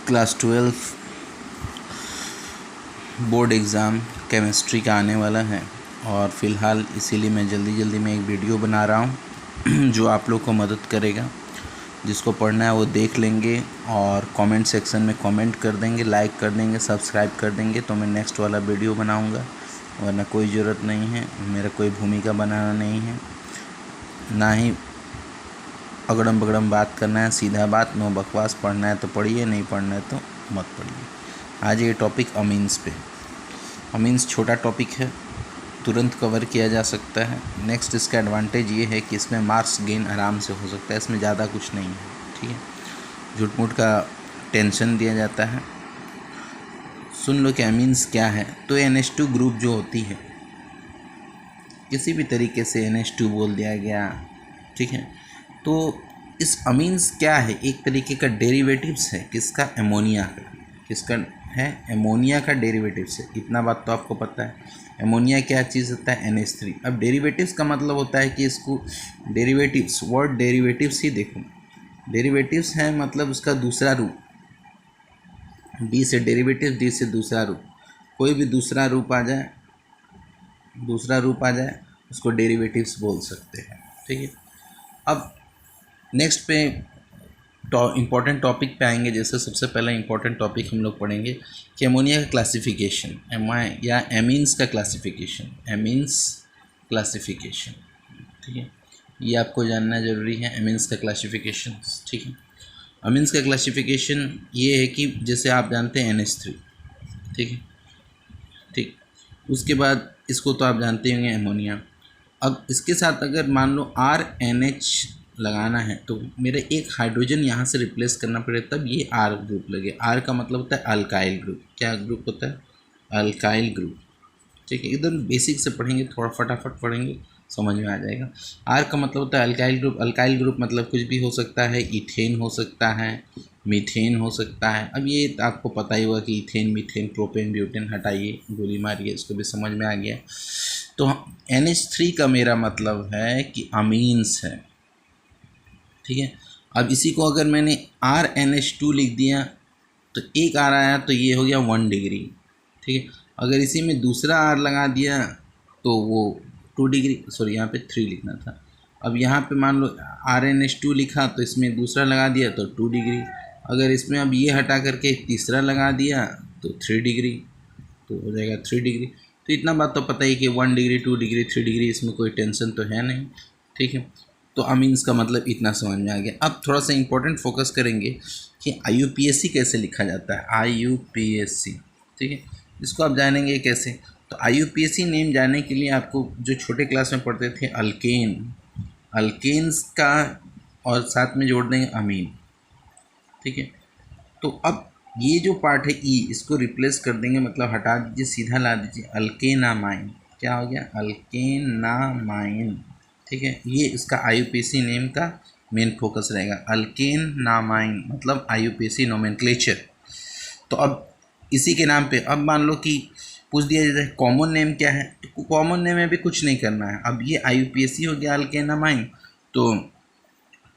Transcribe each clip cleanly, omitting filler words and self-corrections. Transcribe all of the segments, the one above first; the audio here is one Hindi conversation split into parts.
क्लास 12 बोर्ड एग्ज़ाम केमिस्ट्री का आने वाला है और फ़िलहाल इसीलिए मैं जल्दी में एक वीडियो बना रहा हूँ जो आप लोग को मदद करेगा। जिसको पढ़ना है वो देख लेंगे और कमेंट सेक्शन में कमेंट कर देंगे, लाइक कर देंगे, सब्सक्राइब कर देंगे तो मैं नेक्स्ट वाला वीडियो बनाऊँगा। वरना कोई ज़रूरत नहीं है, मेरा कोई भूमिका बनाना नहीं है, ना ही अगड़म बगड़म बात करना है, सीधा बात, नो बकवास। पढ़ना है तो पढ़िए, नहीं पढ़ना है तो मत पढ़िए। आज ये टॉपिक अमीन्स पे। अमीन्स छोटा टॉपिक है, तुरंत कवर किया जा सकता है। नेक्स्ट इसका एडवांटेज ये है कि इसमें मार्क्स गेन आराम से हो सकता है, इसमें ज़्यादा कुछ नहीं है, ठीक है। झूठ मूठ का टेंशन दिया जाता है। सुन लो कि अमीन्स क्या है। तो NH2 ग्रुप जो होती है, किसी भी तरीके से NH2 बोल दिया गया, ठीक है। तो इस अमीन्स क्या है, एक तरीके का डेरिवेटिव्स है किसका, एमोनिया का। किसका है, एमोनिया का डेरिवेटिव्स है। इतना बात तो आपको पता है। एमोनिया क्या चीज़ होता है, NH3। अब डेरिवेटिव्स का मतलब होता है कि इसको डेरिवेटिव्स, वर्ड डेरिवेटिव्स ही देखो। डेरिवेटिव्स है मतलब उसका दूसरा रूप। डी से डेरिवेटिव, डी से दूसरा रूप। कोई भी दूसरा रूप आ जाए, उसको डेरिवेटिव्स बोल सकते हैं, ठीक है। अब नेक्स्ट पे इम्पॉर्टेंट टॉपिक पे आएंगे। जैसे सबसे पहला इम्पॉर्टेंट टॉपिक हम लोग पढ़ेंगे कि एमोनिया का क्लासिफिकेशन, या एमीन्स का क्लासिफिकेशन। एमीन्स क्लासिफिकेशन, ठीक है, ये आपको जानना ज़रूरी है। एमीन्स का क्लासिफिकेशन, ठीक है। एमीन्स का क्लासिफिकेशन ये है कि जैसे आप जानते हैं NH3, ठीक है, ठीक। उसके बाद इसको तो आप जानते होंगे, एमोनिया। अब इसके साथ अगर मान लो RNH लगाना है तो मेरे एक हाइड्रोजन यहाँ से रिप्लेस करना पड़ेगा, तब ये R ग्रुप लगे। R का मतलब होता है अल्काइल ग्रुप। क्या ग्रुप होता है, अल्काइल ग्रुप, ठीक है। एकदम बेसिक से पढ़ेंगे, थोड़ा फटाफट पढ़ेंगे, समझ में आ जाएगा। R का मतलब होता है अल्काइल ग्रुप। अल्काइल ग्रुप मतलब कुछ भी हो सकता है, इथेन हो सकता है, मीथेन हो सकता है। अब ये आपको पता ही होगा कि इथेन, मीथेन, प्रोपेन, ब्यूटेन, हटाइए, गोली मारिए, इसको भी समझ में आ गया। तो NH3 का मेरा मतलब है कि अमीन्स है, ठीक है। अब इसी को अगर मैंने RNH2 लिख दिया तो एक R आया तो ये हो गया 1 डिग्री, ठीक है। अगर इसी में दूसरा R लगा दिया तो वो 2 डिग्री, सॉरी यहाँ पे 3 लिखना था। अब यहाँ पे मान लो RNH2 लिखा तो इसमें दूसरा लगा दिया तो 2 डिग्री। अगर इसमें अब ये हटा करके तीसरा लगा दिया तो 3 डिग्री, तो हो जाएगा 3 डिग्री। तो इतना बात तो पता ही कि 1 डिग्री, 2 डिग्री, 3 डिग्री, इसमें कोई टेंशन तो है नहीं, ठीक है। तो अमीन्स का मतलब इतना समझ में आ गया। अब थोड़ा सा इम्पोर्टेंट फोकस करेंगे कि IUPAC कैसे लिखा जाता है। IUPAC, ठीक है, इसको आप जानेंगे कैसे। तो IUPAC नेम जानने के लिए आपको जो छोटे क्लास में पढ़ते थे अल्केन, अल्केन्स का और साथ में जोड़ देंगे अमीन, ठीक है। तो अब ये जो पार्ट है ई, इसको रिप्लेस कर देंगे, मतलब हटा दीजिए, सीधा ला दीजिए अल्केनामाइन। क्या हो गया, अल्केनामाइन, ठीक है। ये इसका IUPAC नेम का मेन फोकस रहेगा, अल्केनामाइन मतलब IUPAC नोमेनक्लेचर। तो अब इसी के नाम पे अब मान लो कि पूछ दिया जाए कॉमन नेम क्या है, तो कॉमन नेम में भी कुछ नहीं करना है। अब ये IUPAC हो गया अल्केनामाइन, तो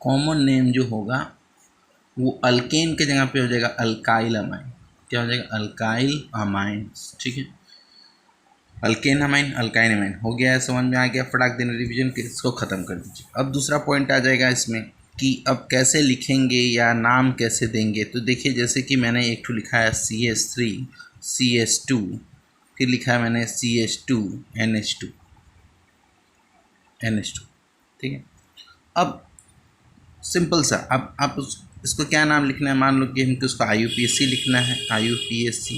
कॉमन नेम जो होगा वो अल्केन के जगह पे हो जाएगा अल्काइल अमाइन। क्या हो जाएगा, अल्काइल अमाइंस, ठीक है। अल्केन अमाइन, अल्काइन अमाइन हो गया है, समझ में आ गया। फटाक देने रिवीजन के इसको ख़त्म कर दीजिए। अब दूसरा पॉइंट आ जाएगा इसमें कि अब कैसे लिखेंगे या नाम कैसे देंगे। तो देखिए, जैसे कि मैंने एक ठो लिखा है CH3 CH2, फिर लिखा है मैंने CH2 NH2, ठीक है। अब सिंपल सा, अब आप इसको क्या नाम लिखना है, मान लो कि हमको उसको IUPAC लिखना है, IUPAC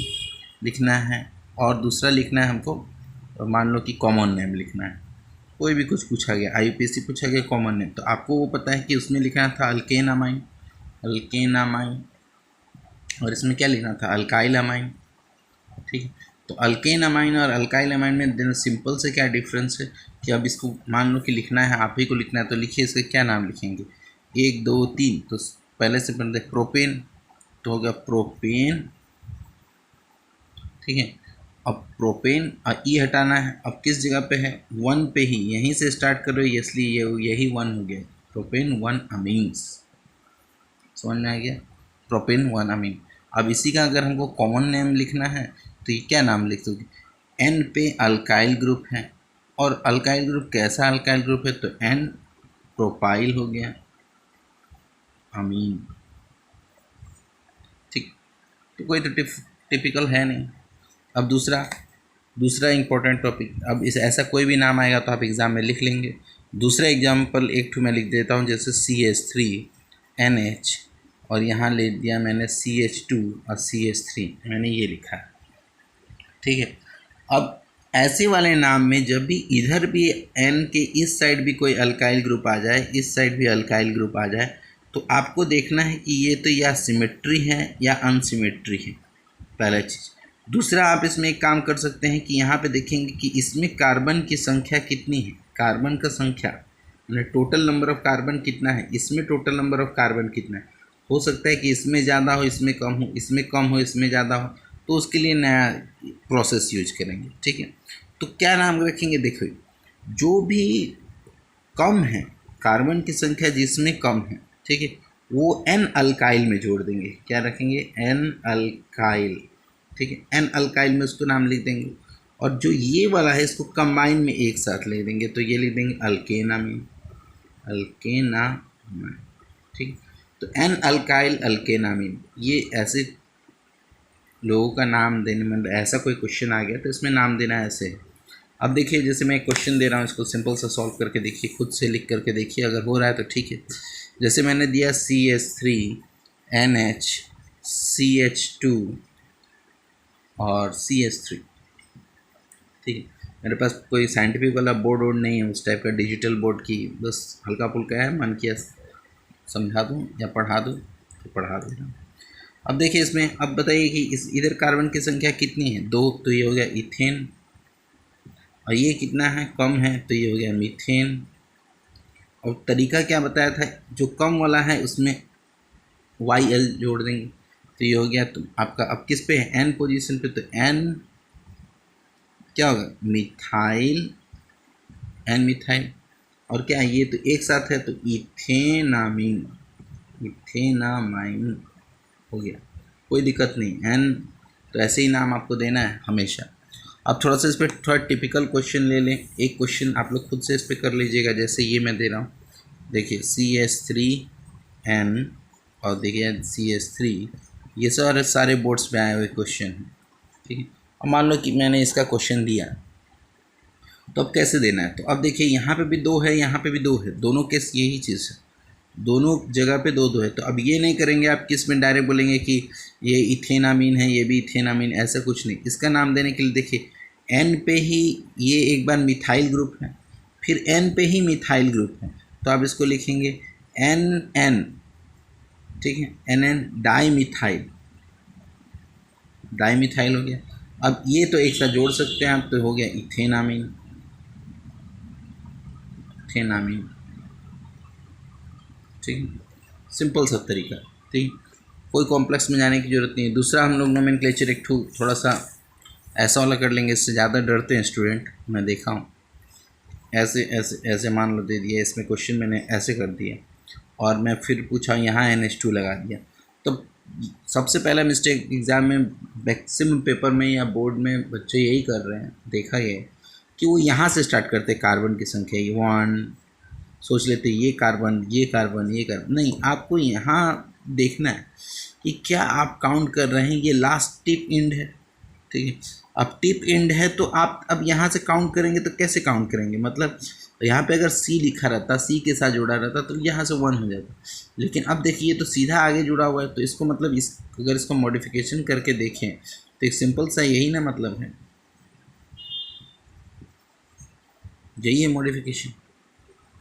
लिखना है, और दूसरा लिखना है हमको, मान लो कि कॉमन नेम लिखना है। कोई भी कुछ पूछा गया, IUPAC पूछा गया, कॉमन नेम, तो आपको वो पता है कि उसमें लिखना था अल्केनामाइन, अल्केनामाइन, और इसमें क्या लिखना था, अल्काइल अमाइन, ठीक है। तो अल्केनामाइन और अल्काइल अमाइन में दिन सिंपल से क्या डिफरेंस है कि अब इसको मान लो कि लिखना है, आप ही को लिखना है, तो लिखिए इसका क्या नाम लिखेंगे, 1 2 3। तो पहले से पहले प्रोपेन, तो हो गया प्रोपेन, ठीक है। अब प्रोपेन ई हटाना है, अब किस जगह पे है, 1 पे ही, यहीं से स्टार्ट कर रहे हो, इसलिए यही 1 हो गया, प्रोपेन 1 अमीन्स, समझ में आ गया, प्रोपेन 1 अमीन। अब इसी का अगर हमको कॉमन नेम लिखना है तो ये क्या नाम लिख दोगे, एन पे अल्काइल ग्रुप है, और अल्काइल ग्रुप कैसा अल्काइल ग्रुप है, तो एन प्रोपाइल हो गया अमीन। ठीक, तो कोई तो टिपिकल है नहीं। अब दूसरा इंपॉर्टेंट टॉपिक, अब इस ऐसा कोई भी नाम आएगा तो आप एग्ज़ाम में लिख लेंगे। दूसरा एग्जाम्पल एक ठू मैं लिख देता हूँ, जैसे CH3NH और यहाँ ले दिया मैंने CH2 और CH3, मैंने ये लिखा है। ठीक है, अब ऐसे वाले नाम में जब भी इधर भी N के इस साइड भी कोई अल्काइल ग्रुप आ जाए, इस साइड भी अल्काइल ग्रुप आ जाए, तो आपको देखना है कि ये तो या सिमेट्री है या अनसिमेट्री है, पहला चीज़। दूसरा, आप इसमें एक काम कर सकते हैं कि यहाँ पे देखेंगे कि इसमें कार्बन की संख्या कितनी है, कार्बन का संख्या मैंने टोटल नंबर ऑफ़ कार्बन कितना है, इसमें टोटल नंबर ऑफ़ कार्बन कितना है। हो सकता है कि इसमें ज़्यादा हो, इसमें कम हो, इसमें कम हो, इसमें ज़्यादा हो, तो उसके लिए नया प्रोसेस यूज करेंगे। ठीक है, तो क्या नाम रखेंगे, देखो जो भी कम है, कार्बन की संख्या जिसमें कम है, ठीक है, वो एन अल्काइल में जोड़ देंगे। क्या रखेंगे, एन अल्काइल। ठीक है, एन अल्काइल में उसको नाम लिख देंगे, और जो ये वाला है इसको कंबाइन में एक साथ लिख देंगे, तो ये लिख देंगे अल्केनामीन, अल्केनामीन। ठीक, तो एन अल्काइल अल्केनामीन, ये ऐसे लोगों का नाम देने में, ऐसा कोई क्वेश्चन आ गया तो इसमें नाम देना ऐसे है। अब देखिए, जैसे मैं एक क्वेश्चन दे रहा हूँ, इसको सिंपल सा सॉल्व करके देखिए, खुद से लिख करके देखिए, अगर हो रहा है तो ठीक है। जैसे मैंने दिया CH3NH CH2 और CH3। ठीक है, मेरे पास कोई साइंटिफिक वाला बोर्ड नहीं है, उस टाइप का डिजिटल बोर्ड की, बस हल्का फुल्का है, मन किया समझा दूँ या पढ़ा दूँ तो पढ़ा दे रहा हूँ। अब देखिए इसमें, अब बताइए कि इस इधर कार्बन की संख्या कितनी है, 2, तो ये हो गया इथेन, और ये कितना है, कम है, तो ये हो गया मीथेन। और तरीका क्या बताया था, जो कम वाला है उसमें YL जोड़ देंगे, तो ये हो गया, तो आपका अब किस पे है, N पोजीशन पे, तो N क्या होगा, मिथाइल, N मिथाइल, और क्या है ये तो एक साथ है, तो इथेनामीन, इथेनामाइन हो गया, कोई दिक्कत नहीं। N तो ऐसे ही नाम आपको देना है हमेशा। अब थोड़ा सा इस पर थोड़ा टिपिकल क्वेश्चन ले लें, एक क्वेश्चन आप लोग खुद से इस पर कर लीजिएगा, जैसे ये मैं दे रहा हूँ, देखिए CH3N और देखिए CH3, ये सारे बोर्ड्स पे आए हुए क्वेश्चन हैं। ठीक है, अब मान लो कि मैंने इसका क्वेश्चन दिया, तो अब कैसे देना है, तो अब देखिए यहाँ पे भी 2 है, यहाँ पे भी 2 है, दोनों केस यही चीज़ है, दोनों जगह पे 2-2 है। तो अब ये नहीं करेंगे आप किस में डायरेक्ट बोलेंगे कि ये इथेनामीन है, ये भी इथेनामीन, ऐसा कुछ नहीं। इसका नाम देने के लिए देखिए, N पे ही ये एक बार मिथाइल ग्रुप है, फिर N पे ही मिथाइल ग्रुप है, तो आप इसको लिखेंगे NN। ठीक है, NN di methyl, di methyl हो गया। अब ये तो एक साथ जोड़ सकते हैं आप, तो हो गया इथेनामीन, इथेनामीन। ठीक है, सिंपल सा तरीका। ठीक, कोई कॉम्प्लेक्स में जाने की ज़रूरत नहीं है। दूसरा, हम लोग नोमेनक्लेचर एक थोड़ा सा ऐसा वाला कर लेंगे, इससे ज़्यादा डरते हैं स्टूडेंट, मैं देखा हूँ। ऐसे ऐसे ऐसे मान लो दे दिया, इसमें क्वेश्चन मैंने ऐसे कर दिया, और मैं फिर पूछा यहाँ NH2 लगा दिया, तो सबसे पहला मिस्टेक एग्ज़ाम में मैक्सिमम पेपर में या बोर्ड में बच्चे यही कर रहे हैं, देखा ये कि वो यहाँ से स्टार्ट करते, कार्बन की संख्या 1 सोच लेते, ये कार्बन, ये कार्बन, ये कार्बन, नहीं, आपको यहाँ देखना है कि क्या आप काउंट कर रहे हैं, ये लास्ट टिप एंड है। ठीक है, अब टिप एंड है, तो आप अब यहाँ से काउंट करेंगे, तो कैसे काउंट करेंगे, मतलब यहाँ पे अगर C लिखा रहता, C के साथ जुड़ा रहता, तो यहाँ से 1 हो जाता, लेकिन अब देखिए तो सीधा आगे जुड़ा हुआ है, तो इसको मतलब अगर इसको मॉडिफिकेशन करके देखें तो एक सिंपल सा यही ना मतलब है, यही है मॉडिफिकेशन।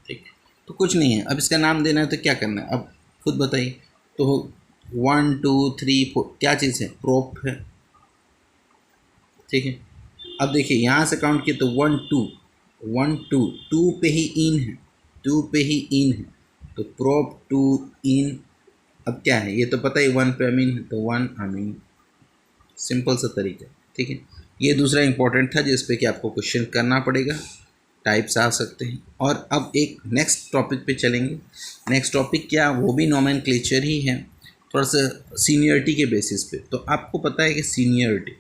ठीक, तो कुछ नहीं है। अब इसका नाम देना है तो क्या करना है, अब खुद बताइए। तो 1 2 3 4 क्या चीज़ है, प्रोप है। ठीक है, अब देखिए यहाँ से काउंट किए तो 1 2 1 2 2 पे ही इन है, 2 पे ही इन है, तो प्रोप 2 इन। अब क्या है, ये तो पता ही 1 पे अमीन है, तो 1 अमीन, सिंपल सा तरीका। ठीक है, ये दूसरा इंपॉर्टेंट था जिस पे कि आपको क्वेश्चन करना पड़ेगा, टाइप्स आ सकते हैं। और अब एक नेक्स्ट टॉपिक पे चलेंगे। नेक्स्ट टॉपिक क्या, वो भी नोमेनक्लेचर ही है, थोड़ा सा सीनियरिटी के बेसिस पे। तो आपको पता है कि सीनियरिटी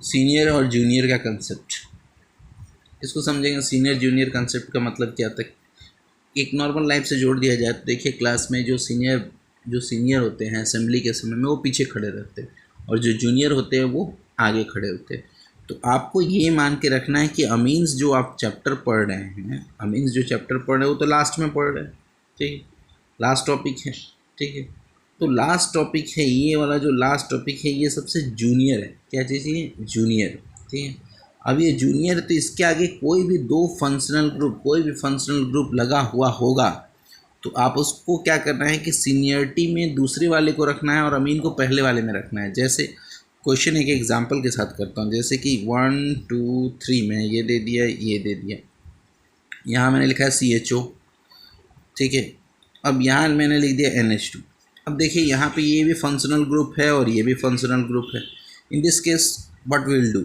सीनियर और जूनियर का कंसेप्ट, इसको समझेंगे। सीनियर जूनियर कंसेप्ट का मतलब क्या था, एक नॉर्मल लाइफ से जोड़ दिया जाए तो देखिए क्लास में जो सीनियर होते हैं असेंबली के समय में वो पीछे खड़े रहते हैं और जो जूनियर होते हैं वो आगे खड़े होते हैं। तो आपको ये मान के रखना है कि अमीन्स जो आप चैप्टर पढ़ रहे हैं, वो तो लास्ट में पढ़ रहे हैं, ठीक है, लास्ट टॉपिक है, ठीक है। तो लास्ट टॉपिक है ये वाला, जो लास्ट टॉपिक है ये सबसे जूनियर है। क्या चीज़ है? जूनियर, ठीक है। अब ये जूनियर, तो इसके आगे कोई भी फंक्शनल ग्रुप लगा हुआ होगा तो आप उसको क्या करना है कि सीनियरिटी में दूसरे वाले को रखना है और अमीन को पहले वाले में रखना है। जैसे क्वेश्चन एक एग्जांपल के साथ करता हूँ, जैसे कि 1 2 3 मैंने ये दे दिया, यहाँ मैंने लिखा है CHO, ठीक है। अब यहाँ मैंने लिख दिया NH2। अब देखिए यहाँ पे ये भी फंक्शनल ग्रुप है और ये भी फंक्शनल ग्रुप है। In this case what will do,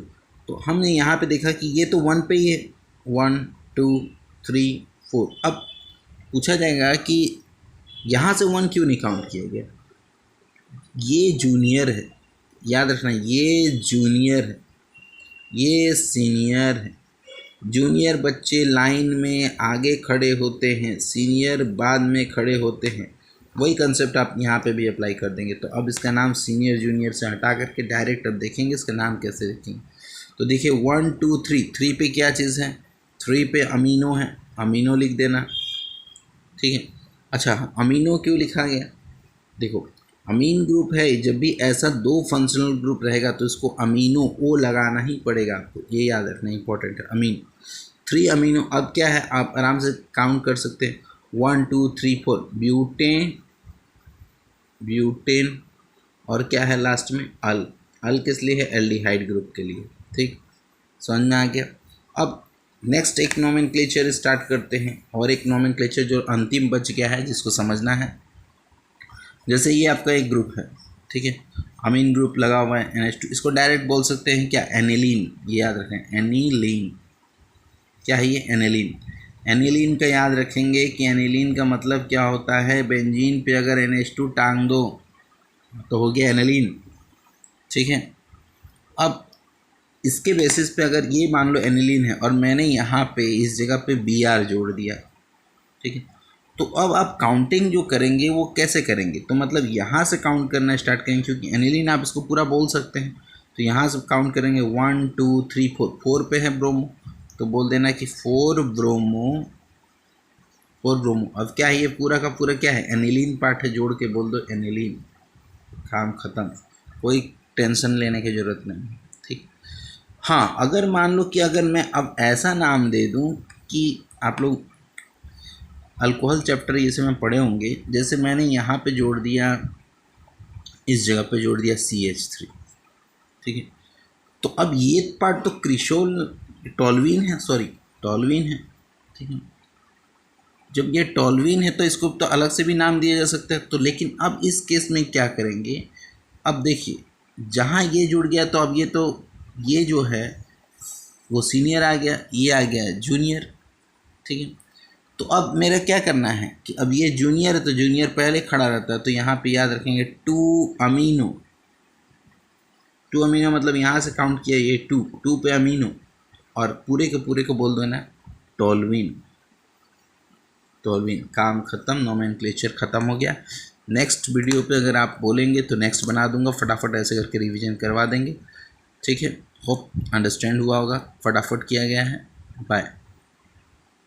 तो हमने यहाँ पे देखा कि ये तो 1 पे ही है, 1 2 3 4। अब पूछा जाएगा कि यहाँ से 1 क्यों नहीं काउंट किया गया? ये जूनियर है, याद रखना, ये जूनियर है, ये सीनियर है। जूनियर बच्चे लाइन में आगे खड़े होते हैं, सीनियर बाद में खड़े होते हैं। वही कंसेप्ट आप यहाँ पे भी अप्लाई कर देंगे। तो अब इसका नाम सीनियर जूनियर से हटा करके डायरेक्ट अब देखेंगे इसका नाम कैसे रखेंगे। तो देखिए 1 2 3, 3 पे क्या चीज़ है? 3 पे अमीनो है, अमीनो लिख देना, ठीक है। अच्छा, अमीनो क्यों लिखा गया? देखो अमीन ग्रुप है, जब भी ऐसा 2 फंक्शनल ग्रुप रहेगा तो इसको अमीनो ओ लगाना ही पड़ेगा आपको, ये याद रखना इंपॉर्टेंट है। अमीन 3 अमीनो। अब क्या है, आप आराम से काउंट कर सकते हैं, 1 2 3 4 ब्यूटेन और क्या है लास्ट में? अल किस लिए है? एल्डिहाइड ग्रुप के लिए, ठीक, समझ में आ गया। अब नेक्स्ट एक नोमेनक्लेचर स्टार्ट करते हैं, और एक नोमेनक्लेचर जो अंतिम बच गया है जिसको समझना है। जैसे ये आपका एक ग्रुप है, ठीक है, अमीन ग्रुप लगा हुआ है NH2, इसको डायरेक्ट बोल सकते हैं क्या? एनिलीन। ये याद रखें, एनिलीन। क्या है ये? एनिलीन। एनिलीन का याद रखेंगे कि एनिलीन का मतलब क्या होता है? बेंजीन पे अगर NH2 टांग दो तो हो गया एनिलीन, ठीक है। अब इसके बेसिस पे अगर ये मान लो एनिलीन है और मैंने यहाँ पे इस जगह पे Br जोड़ दिया, ठीक है, तो अब आप काउंटिंग जो करेंगे वो कैसे करेंगे? तो मतलब यहाँ से काउंट करना स्टार्ट करेंगे, क्योंकि एनिलीन आप इसको पूरा बोल सकते हैं। तो यहाँ से काउंट करेंगे 1 2 3 4, 4 पे है ब्रोमो, तो बोल देना कि 4 ब्रोमो। अब क्या है, ये पूरा का पूरा क्या है? एनिलीन पार्ट है, जोड़ के बोल दो एनिलीन, काम ख़त्म, कोई टेंशन लेने की ज़रूरत नहीं, ठीक। हाँ, अगर मान लो कि अगर मैं अब ऐसा नाम दे दूँ कि आप लोग अल्कोहल चैप्टर ये से में पढ़े होंगे, जैसे मैंने यहाँ पे जोड़ दिया, इस जगह पे जोड़ दिया CH3, ठीक है। तो अब ये पार्ट तो टॉल्वीन है, ठीक है। जब ये टॉल्वीन है तो इसको तो अलग से भी नाम दिया जा सकता है। तो लेकिन अब इस केस में क्या करेंगे? अब देखिए जहाँ ये जुड़ गया तो अब ये जो है वो सीनियर आ गया, ये आ गया जूनियर, ठीक है। तो अब मेरा क्या करना है कि अब ये जूनियर है तो जूनियर पहले खड़ा रहता है, तो यहाँ पे याद रखेंगे 2 अमीनो मतलब यहाँ से काउंट किया, ये 2 पे अमीनो, और पूरे के पूरे को बोल दो ना टॉल्वीन। काम ख़त्म, नोमेनक्लेचर ख़त्म हो गया। नेक्स्ट वीडियो पे अगर आप बोलेंगे तो नेक्स्ट बना दूंगा, फटाफट ऐसे करके रिवीजन करवा देंगे, ठीक है। होप अंडरस्टैंड हुआ होगा, फटाफट किया गया है। बाय।